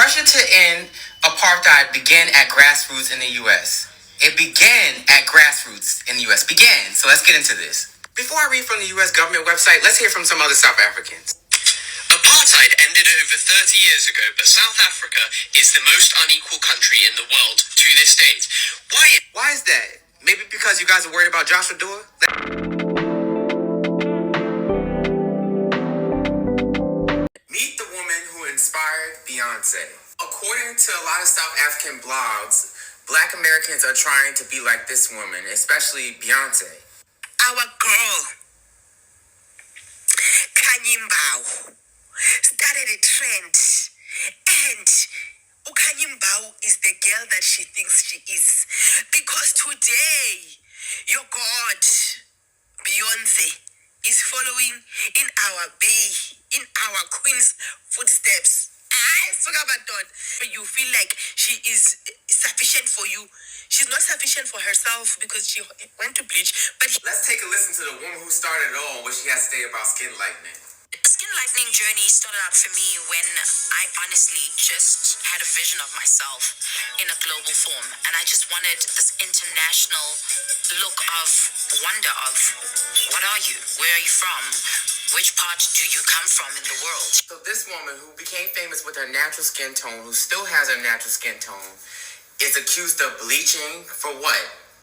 Pressure to end apartheid began at grassroots in the U.S. It began at grassroots in the U.S. Began. So let's get into this. Before I read from the U.S. government website, let's hear from some other South Africans. Apartheid ended over 30 years ago, but South Africa is the most unequal country in the world to this date. Why is that? Maybe because you guys are worried about Joshua Doorn? Meet the woman who inspired Beyoncé. According to a lot of South African blogs, Black Americans are trying to be like this woman, especially Beyoncé. Our girl, Kanyimbao, started a trend, and Kanyimbao is the girl that she thinks she is. Because today, your God, Beyoncé, is following in our queen's footsteps. You feel like she is sufficient for you. She's not sufficient for herself because she went to bleach. But let's take a listen to the woman who started it all, what she has to say about skin lightening. skin lightening journey started out for me when I honestly just had a vision of myself in a global form, and I just wanted this international look of wonder of what are you, where are you from, which part do you come from in the world. So this woman who became famous with her natural skin tone, who still has her natural skin tone, is accused of bleaching for what?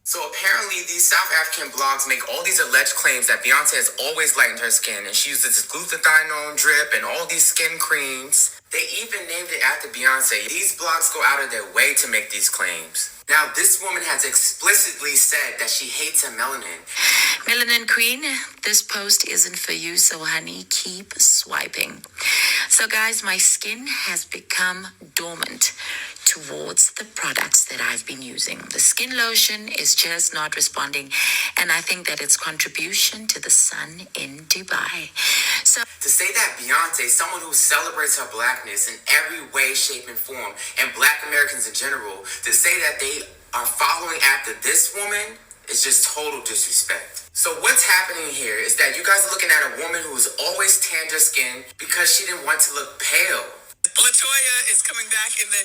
So apparently these South African blogs make all these alleged claims that Beyoncé has always lightened her skin, and she uses this glutathione drip and all these skin creams. They even named it after Beyoncé. These blogs go out of their way to make these claims. Now, this woman has explicitly said that she hates her melanin. Melanin Queen, this post isn't for you, so honey, keep swiping. So guys, my skin has become dormant towards the products that I've been using. The skin lotion is just not responding, and I think that it's contribution to the sun in Dubai. So to say that Beyoncé, someone who celebrates her blackness in every way, shape, and form, and Black Americans in general, to say that they are following after this woman is just total disrespect. So what's happening here is that you guys are looking at a woman who's always tanned her skin because she didn't want to look pale. Latoya is coming back in the...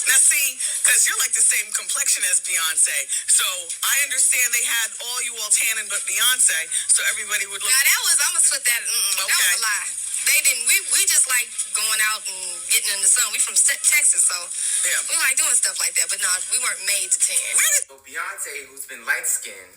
Now see, because you're like the same complexion as Beyonce, so I understand they had all you all tanning but Beyonce, so everybody would look... Now that was, I'm gonna put that, that was a lie. They didn't, we just like going out and getting in the sun. We from Texas, so yeah, we like doing stuff like that, but no, we weren't made to tan. So Beyonce, who's been light-skinned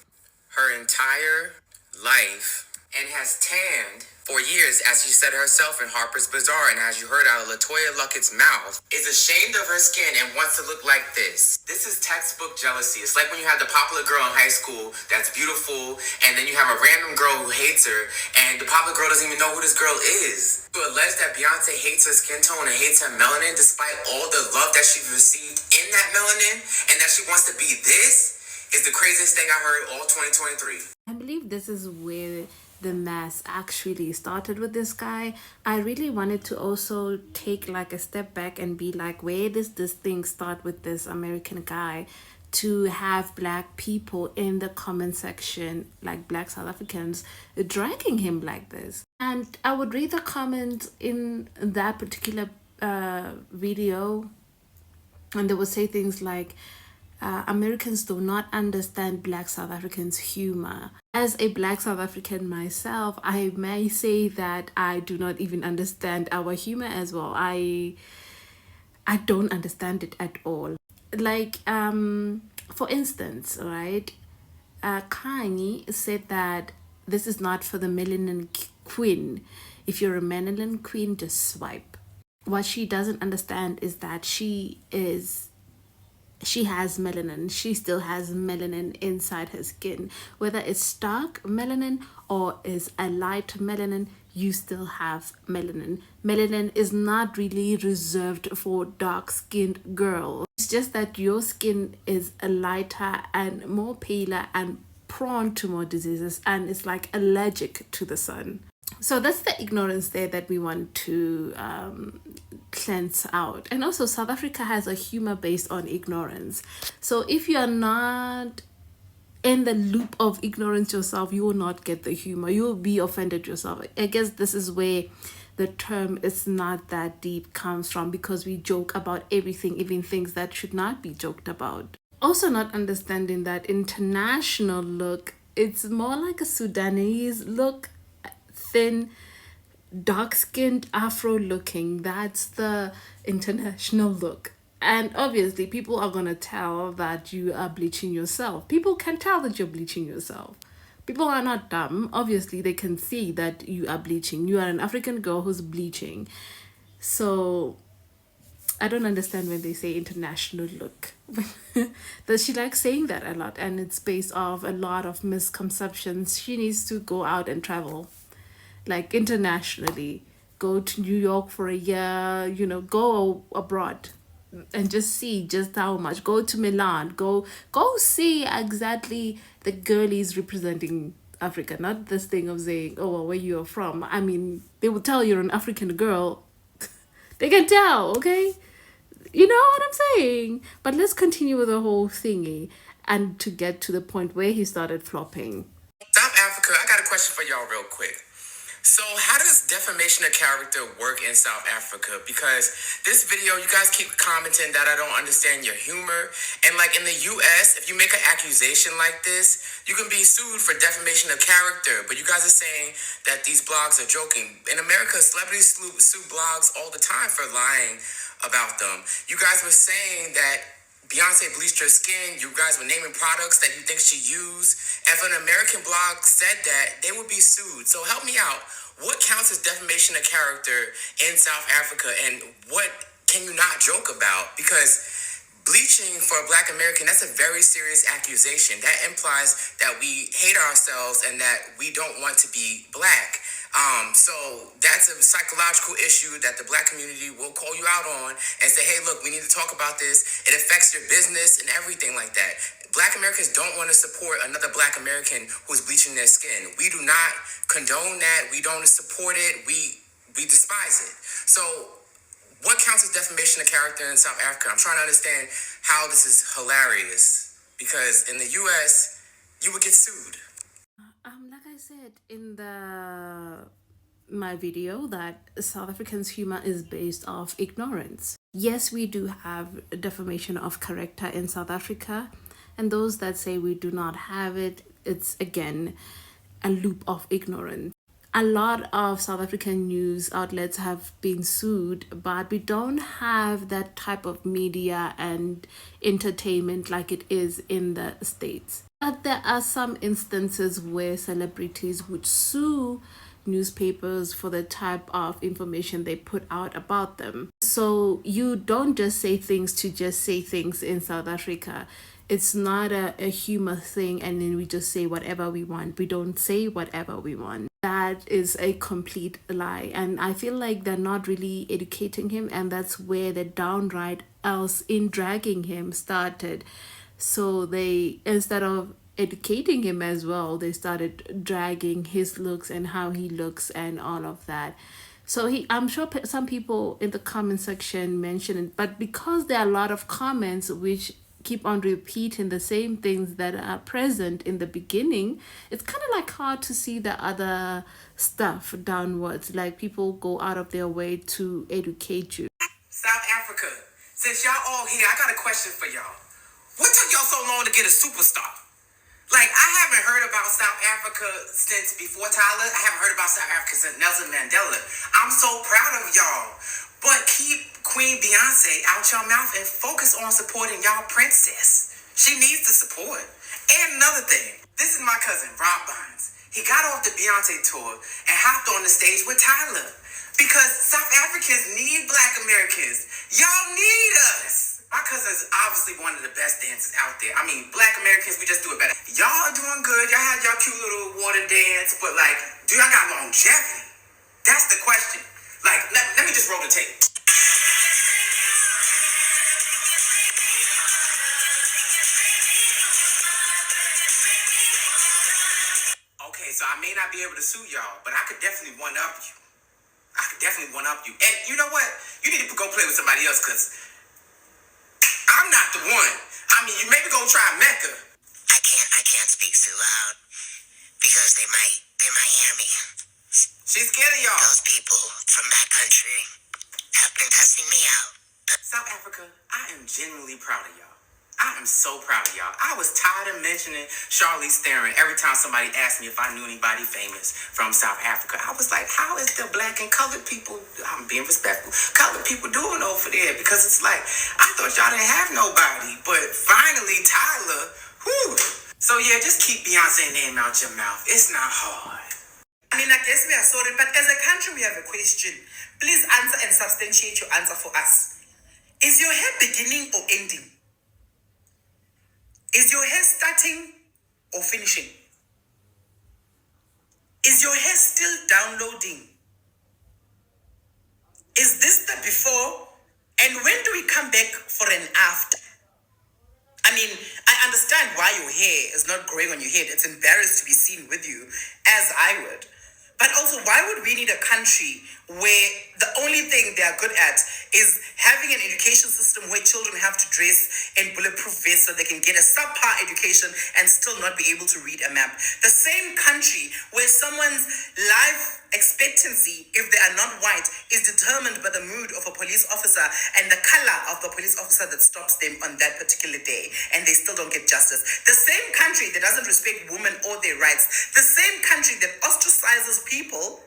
her entire life and has tanned for years, as she said herself in Harper's Bazaar, and as you heard out of Latoya Luckett's mouth, is ashamed of her skin and wants to look like this. This is textbook jealousy. It's like when you have the popular girl in high school that's beautiful, and then you have a random girl who hates her, and the popular girl doesn't even know who this girl is. To allege that Beyonce hates her skin tone and hates her melanin, despite all the love that she's received in that melanin, and that she wants to be this, is the craziest thing I heard all 2023. I believe this is where the mess actually started with this guy. I really wanted to also take like a step back and be like, where does this thing start with this American guy to have Black people in the comment section, like Black South Africans, dragging him like this? And I would read the comments in that particular video, and they would say things like, Americans do not understand Black South Africans' humor. As a Black South African myself, I may say that I do not even understand our humor as well. I don't understand it at all. Like, for instance, right, Kanye said that this is not for the melanin queen. If you're a melanin queen, just swipe. What she doesn't understand is that she has melanin. She still has melanin inside her skin. Whether it's dark melanin or is a light melanin, you still have melanin. Melanin is not really reserved for dark-skinned girls. It's just that your skin is a lighter and more paler and prone to more diseases, and it's like allergic to the sun. So that's the ignorance there that we want to cleanse out. And also South Africa has a humor based on ignorance. So if you're not in the loop of ignorance yourself, you will not get the humor. You will be offended yourself. I guess this is where the term "it's not that deep" comes from, because we joke about everything, even things that should not be joked about. Also, not understanding that international look, it's more like a Sudanese look, thin, dark skinned, afro looking. That's the international look. And obviously, people are gonna tell that you are bleaching yourself. People can tell that you're bleaching yourself. People are not dumb. Obviously, they can see that you are bleaching. You are an African girl who's bleaching. So I don't understand when they say international look. That she likes saying that a lot, and it's based off a lot of misconceptions. She needs to go out and travel, like internationally. Go to New York for a year, go abroad and just see just how much. Go to Milan, go see exactly the girlies representing Africa, not this thing of saying, oh, well, where you're from. I mean, they will tell you're an African girl. They can tell, okay? You know what I'm saying? But let's continue with the whole thingy and to get to the point where he started flopping. South Africa, I got a question for y'all real quick. So how does defamation of character work in South Africa? Because this video, you guys keep commenting that I don't understand your humor. And like in the US, if you make an accusation like this, you can be sued for defamation of character. But you guys are saying that these blogs are joking. In America, celebrities sue blogs all the time for lying about them. You guys were saying that Beyoncé bleached her skin. You guys were naming products that you think she used. If an American blog said that, they would be sued. So help me out. What counts as defamation of character in South Africa, and what can you not joke about? Because bleaching for a Black American, that's a very serious accusation. That implies that we hate ourselves and that we don't want to be Black. So that's a psychological issue that the Black community will call you out on and say, hey, look, we need to talk about this. It affects your business and everything like that. Black Americans don't want to support another Black American who's bleaching their skin. We do not condone that. We don't support it. We despise it. So what counts as defamation of character in South Africa? I'm trying to understand how this is hilarious, because in the US, you would get sued. Like I said in the my video, that South Africans' humor is based off ignorance. Yes, we do have defamation of character in South Africa, and those that say we do not have it, it's again a loop of ignorance. A lot of South African news outlets have been sued, but we don't have that type of media and entertainment like it is in the States. But there are some instances where celebrities would sue newspapers for the type of information they put out about them. So you don't just say things to just say things in South Africa. It's not a humor thing and then we just say whatever we want. We don't say whatever we want. That is a complete lie. And I feel like they're not really educating him, and that's where the downright else in dragging him started. So they, instead of educating him as well, they started dragging his looks and how he looks and all of that. So I'm sure some people in the comment section mention it, but because there are a lot of comments which keep on repeating the same things that are present in the beginning, it's kind of like hard to see the other stuff downwards. Like people go out of their way to educate you. South Africa, since y'all all here, I got a question for y'all. What took y'all so long to get a superstar? Like, I haven't heard about South Africa since before Tyla. I haven't heard about South Africa since Nelson Mandela. I'm so proud of y'all. But keep Queen Beyoncé out your mouth and focus on supporting y'all princess. She needs the support. And another thing, this is my cousin, Rob Bynes. He got off the Beyoncé tour and hopped on the stage with Tyla. Because South Africans need Black Americans. Y'all need us. My cousin is obviously one of the best dancers out there. I mean, Black Americans, we just do it better. Y'all are doing good. Y'all had y'all cute little water dance, but like, do y'all got longevity? That's the question. Like, let me just roll the tape. Okay, so I may not be able to sue y'all, but I could definitely one up you. And you know what? You need to go play with somebody else, because I'm not the one. I mean, you maybe go try Mecca. I can't speak too loud because they might hear me. She's scared of y'all. Those people from that country have been cussing me out. South Africa, I am genuinely proud of y'all. I am so proud of y'all. I was tired of mentioning Charlize Theron every time somebody asked me if I knew anybody famous from South Africa. I was like, how is the black and colored people, I'm being respectful, colored people doing over there? Because it's like, I thought y'all didn't have nobody. But finally, Tyla, whew. So yeah, just keep Beyonce's name out your mouth. It's not hard. I mean, I guess we are sorry, but as a country, we have a question. Please answer and substantiate your answer for us. Is your hair beginning or ending? Is your hair starting or finishing? Is your hair still downloading? Is this the before? And when do we come back for an after? I mean, I understand why your hair is not growing on your head. It's embarrassed to be seen with you, as I would. But also, why would we need a country where the only thing they are good at is having an education system where children have to dress in bulletproof vests so they can get a subpar education and still not be able to read a map? The same country where someone's life expectancy, if they are not white, is determined by the mood of a police officer and the color of the police officer that stops them on that particular day, and they still don't get justice. The same country that doesn't respect women or their rights, the same country that ostracizes people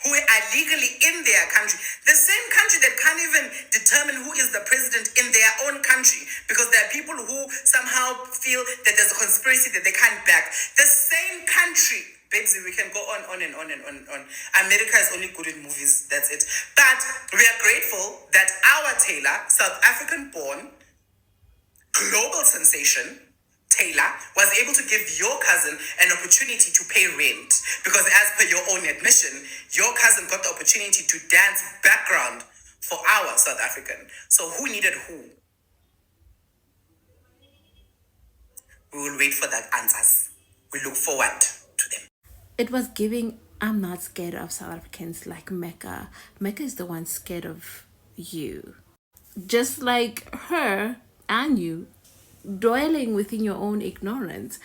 who are legally in their country, the same country that can't even determine who is the president in their own country because there are people who somehow feel that there's a conspiracy that they can't back. The same country, babes, we can go on and on and on and on. America is only good in movies, that's it. But we are grateful that our Taylor, South African born, global sensation, Taylor, was able to give your cousin an opportunity to pay rent. Because as per your own admission, your cousin got the opportunity to dance background for our South African. So who needed who? We will wait for that answers. We look forward to them. It was giving, I'm not scared of South Africans like Mecca. Mecca is the one scared of you. Just like her and you, dwelling within your own ignorance.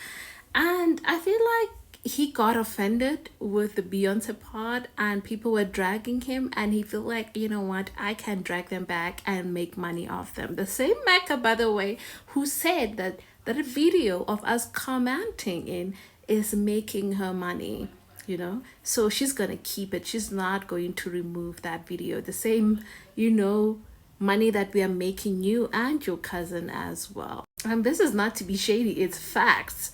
And I feel like he got offended with the Beyoncé part and people were dragging him, and he felt like, you know what, I can drag them back and make money off them. The same Mecca, by the way, who said that a video of us commenting in is making her money, you know, so she's gonna keep it. She's not going to remove that video. The same, you know, money that we are making you and your cousin as well. And this is not to be shady, it's facts.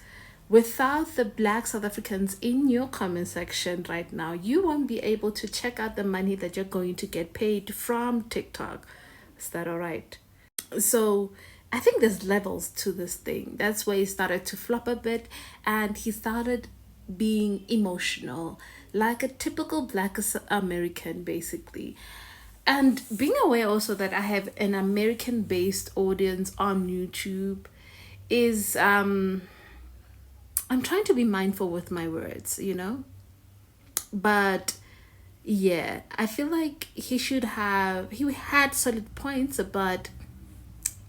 Without the black South Africans in your comment section right now, you won't be able to check out the money that you're going to get paid from TikTok. Is that all right? So I think there's levels to this thing. That's where he started to flop a bit, and he started being emotional, like a typical black American, basically. And being aware also that I have an American based audience on YouTube is I'm trying to be mindful with my words, you know. But yeah, I feel like he had solid points, but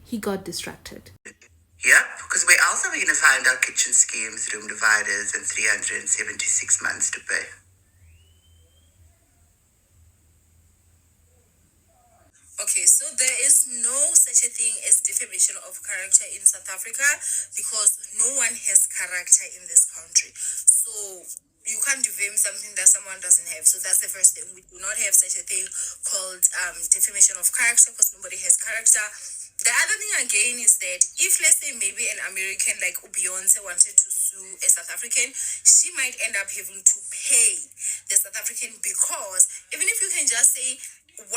he got distracted. Yep, because we're also going to find our kitchen schemes, room dividers, and 376 months to pay. Okay, so there is no such a thing as defamation of character in South Africa because no one has character in this country. So you can't defame something that someone doesn't have. So that's the first thing. We do not have such a thing called defamation of character because nobody has character. The other thing again is that if, let's say, maybe an American like Beyoncé wanted to sue a South African, she might end up having to pay the South African because even if you can just say $100,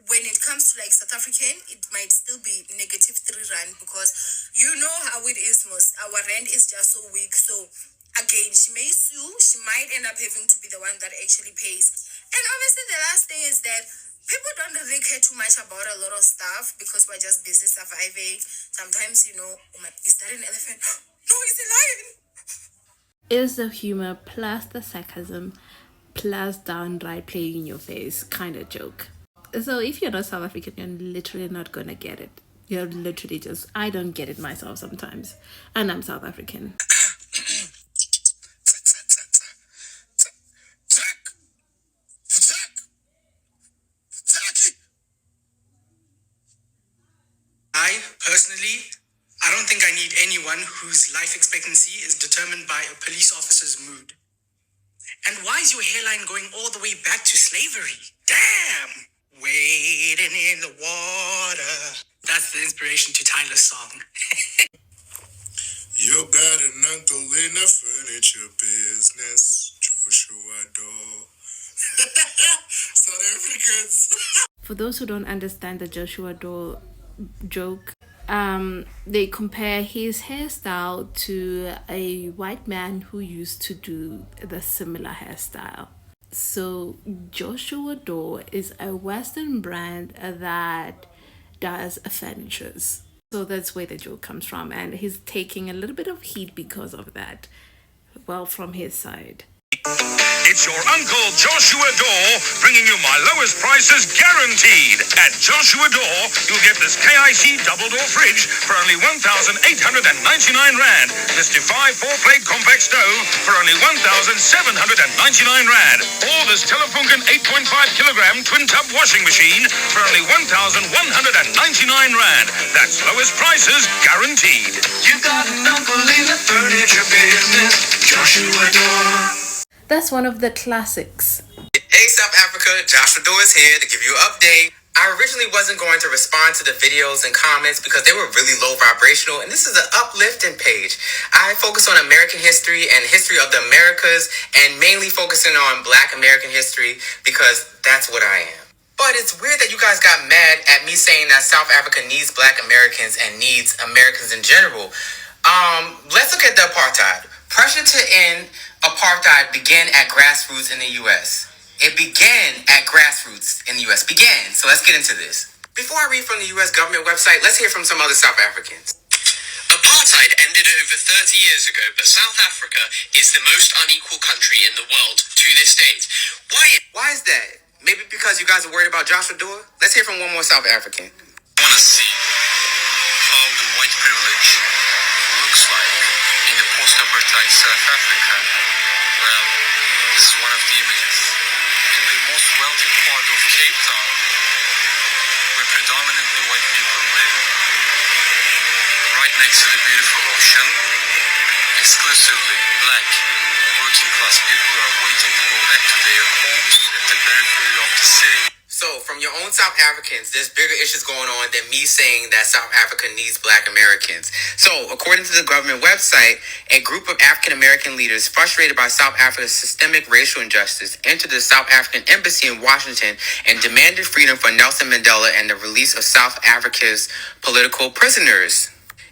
when it comes to like South African, it might still be negative R3 because you know how it is most. Our rand is just so weak. So again, she may sue. She might end up having to be the one that actually pays. And obviously, the last thing is that people don't really care too much about a lot of stuff because we're just busy surviving. Sometimes, you know, oh my, is that an elephant? No, it's a lion. Is the humor plus the sarcasm plus downright playing in your face kind of joke. So if you're not South African, you're literally not gonna get it. You're literally just, I don't get it myself sometimes, and I'm South African. Personally, I don't think I need anyone whose life expectancy is determined by a police officer's mood. And why is your hairline going all the way back to slavery? Damn! Wading in the water. That's the inspiration to Tyla's song. You got an uncle in the furniture business, Joshua Doorn. South Africans. For those who don't understand the Joshua Doorn joke, they compare his hairstyle to a white man who used to do the similar hairstyle. So Joshua Doorn is a Western brand that does furnitures. So that's where the joke comes from, and he's taking a little bit of heat because of that. Well, from his side. It's your Uncle Joshua Doorn bringing you my lowest prices guaranteed. At Joshua Doorn, you'll get this KIC double door fridge for only 1,899 Rand. This Defy 4-plate compact stove for only 1,799 Rand. Or this Telefunken 8.5 kilogram twin tub washing machine for only 1,199 Rand. That's lowest prices guaranteed. You got an uncle in the furniture business, Joshua Doorn. That's one of the classics. Hey South Africa, Joshua Doorn is here to give you an update. I originally wasn't going to respond to the videos and comments because they were really low vibrational, and this is an uplifting page. I focus on American history and history of the Americas, and mainly focusing on Black American history because that's what I am. But it's weird that you guys got mad at me saying that South Africa needs Black Americans and needs Americans in general. Let's look at the apartheid. Pressure to end apartheid began at grassroots in the U.S. It began at grassroots in the U.S. So let's get into this. Before I read from the U.S. government website, let's hear from some other South Africans. Apartheid ended over 30 years ago, but South Africa is the most unequal country in the world to this date. Why is that? Maybe because you guys are worried about Joshua Doorn? Let's hear from one more South African. I want to see how the white privilege looks like in the post-apartheid South Africa. Well, this is one of the images. In the most wealthy part of Cape Town, where predominantly white people live, right next to the beautiful ocean, exclusively Black working class people are waiting to go back to their homes at the periphery of the city. So, from your own South Africans, there's bigger issues going on than me saying that South Africa needs Black Americans. So, according to the government website, a group of African American leaders frustrated by South Africa's systemic racial injustice entered the South African embassy in Washington and demanded freedom for Nelson Mandela and the release of South Africa's political prisoners.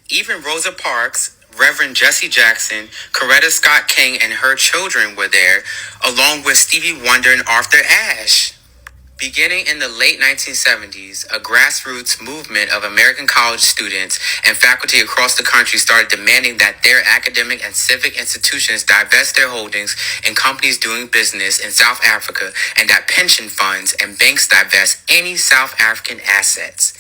Even Rosa Parks, Reverend Jesse Jackson, Coretta Scott King, and her children were there, along with Stevie Wonder and Arthur Ashe. Beginning in the late 1970s, a grassroots movement of American college students and faculty across the country started demanding that their academic and civic institutions divest their holdings in companies doing business in South Africa, and that pension funds and banks divest any South African assets.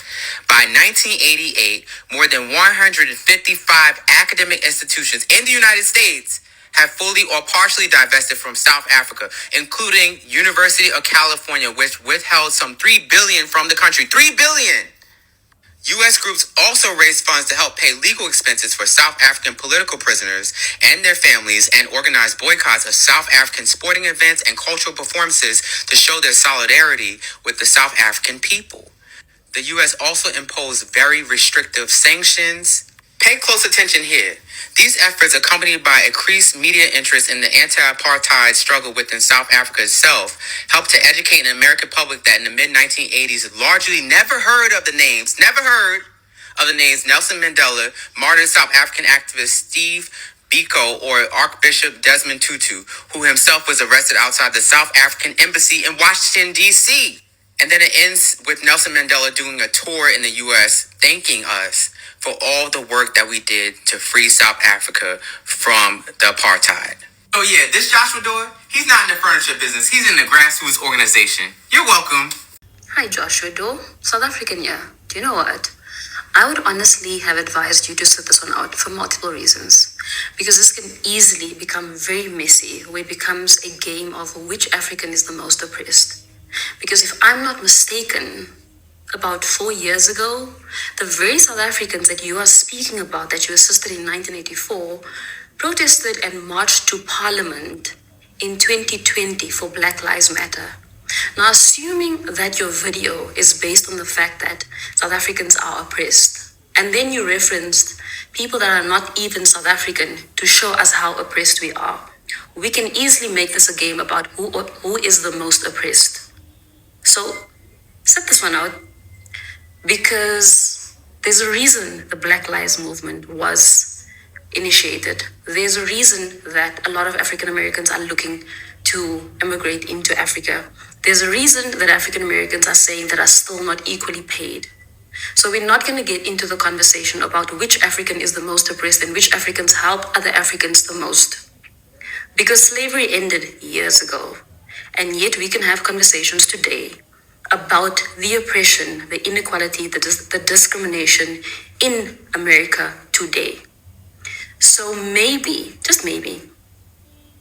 By 1988, more than 155 academic institutions in the United States have fully or partially divested from South Africa, including University of California, which withheld some $3 billion from the country. $3 billion! U.S. groups also raised funds to help pay legal expenses for South African political prisoners and their families, and organized boycotts of South African sporting events and cultural performances to show their solidarity with the South African people. The U.S. also imposed very restrictive sanctions. Pay close attention here. These efforts, accompanied by increased media interest in the anti-apartheid struggle within South Africa itself, helped to educate an American public that in the mid-1980s largely never heard of the names Nelson Mandela, martyred South African activist Steve Biko, or Archbishop Desmond Tutu, who himself was arrested outside the South African embassy in Washington, D.C. And then it ends with Nelson Mandela doing a tour in the U.S., thanking us for all the work that we did to free South Africa from the apartheid. Oh yeah, this Joshua Doorn, he's not in the furniture business. He's in the grassroots organization. You're welcome. Hi Joshua Doorn, South African here. Do you know what? I would honestly have advised you to sit this one out for multiple reasons. Because this can easily become very messy, where it becomes a game of which African is the most oppressed. Because if I'm not mistaken, about 4 years ago, the very South Africans that you are speaking about, that you assisted in 1984, protested and marched to Parliament in 2020 for Black Lives Matter. Now, assuming that your video is based on the fact that South Africans are oppressed, and then you referenced people that are not even South African to show us how oppressed we are, we can easily make this a game about who is the most oppressed. So, set this one out, because there's a reason the Black Lives Movement was initiated. There's a reason that a lot of African Americans are looking to immigrate into Africa. There's a reason that African Americans are saying that are still not equally paid. So we're not going to get into the conversation about which African is the most oppressed and which Africans help other Africans the most. Because slavery ended years ago, and yet we can have conversations today about the oppression, the inequality, the discrimination in America today. So maybe, just maybe,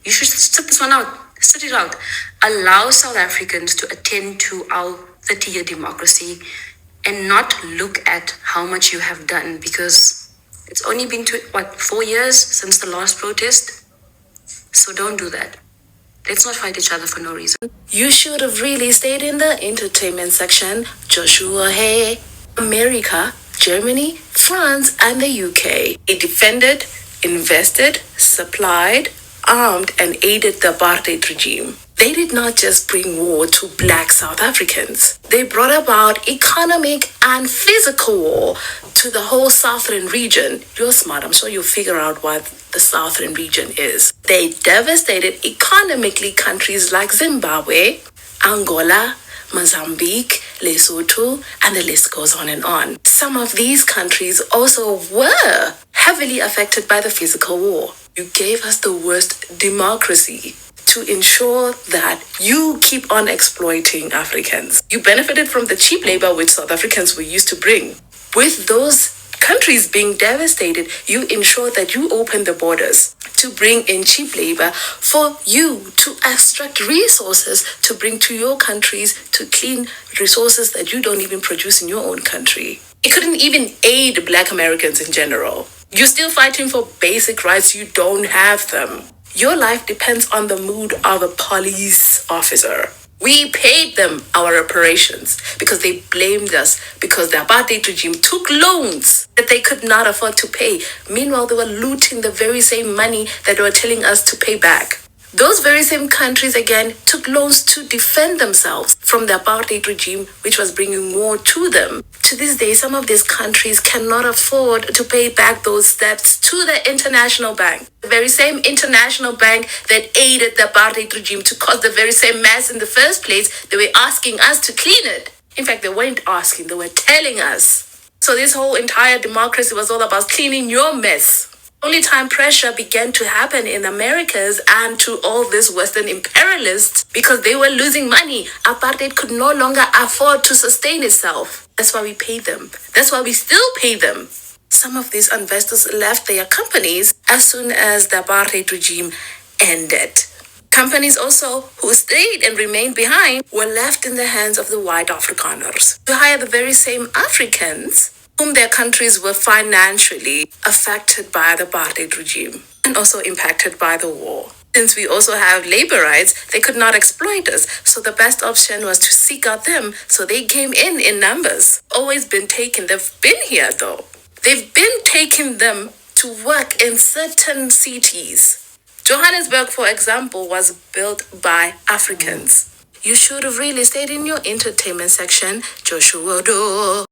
you should sit this one out, sit it out. Allow South Africans to attend to our 30-year democracy and not look at how much you have done, because it's only been 4 years since the last protest? So don't do that. Let's not fight each other for no reason. You should have really stayed in the entertainment section. Joshua, hey, America, Germany, France, and the UK. It defended, invested, supplied, armed, and aided the apartheid regime. They did not just bring war to black South Africans. They brought about economic and physical war to the whole southern region. You're smart, I'm sure you'll figure out what the southern region is. They devastated economically countries like Zimbabwe, Angola, Mozambique, Lesotho, and the list goes on and on. Some of these countries also were heavily affected by the physical war. You gave us the worst democracy to ensure that you keep on exploiting Africans. You benefited from the cheap labor which South Africans were used to bring. With those countries being devastated, you ensure that you open the borders to bring in cheap labor for you to extract resources to bring to your countries, to clean resources that you don't even produce in your own country. It couldn't even aid black Americans in general. You're still fighting for basic rights, you don't have them. Your life depends on the mood of a police officer. We paid them our reparations because they blamed us because the apartheid regime took loans that they could not afford to pay. Meanwhile, they were looting the very same money that they were telling us to pay back. Those very same countries, again, took loans to defend themselves from the apartheid regime, which was bringing war to them. To this day, some of these countries cannot afford to pay back those debts to the international bank. The very same international bank that aided the apartheid regime to cause the very same mess in the first place, they were asking us to clean it. In fact, they weren't asking, they were telling us. So this whole entire democracy was all about cleaning your mess. Only time pressure began to happen in Americas and to all these Western imperialists because they were losing money. Apartheid could no longer afford to sustain itself. That's why we paid them. That's why we still pay them. Some of these investors left their companies as soon as the apartheid regime ended. Companies also who stayed and remained behind were left in the hands of the white Afrikaners to hire the very same Africans whom their countries were financially affected by the apartheid regime and also impacted by the war. Since we also have labor rights, they could not exploit us. So the best option was to seek out them. So they came in numbers. Always been taken. They've been here though. They've been taking them to work in certain cities. Johannesburg, for example, was built by Africans. You should have really stayed in your entertainment section, Joshua Doorn.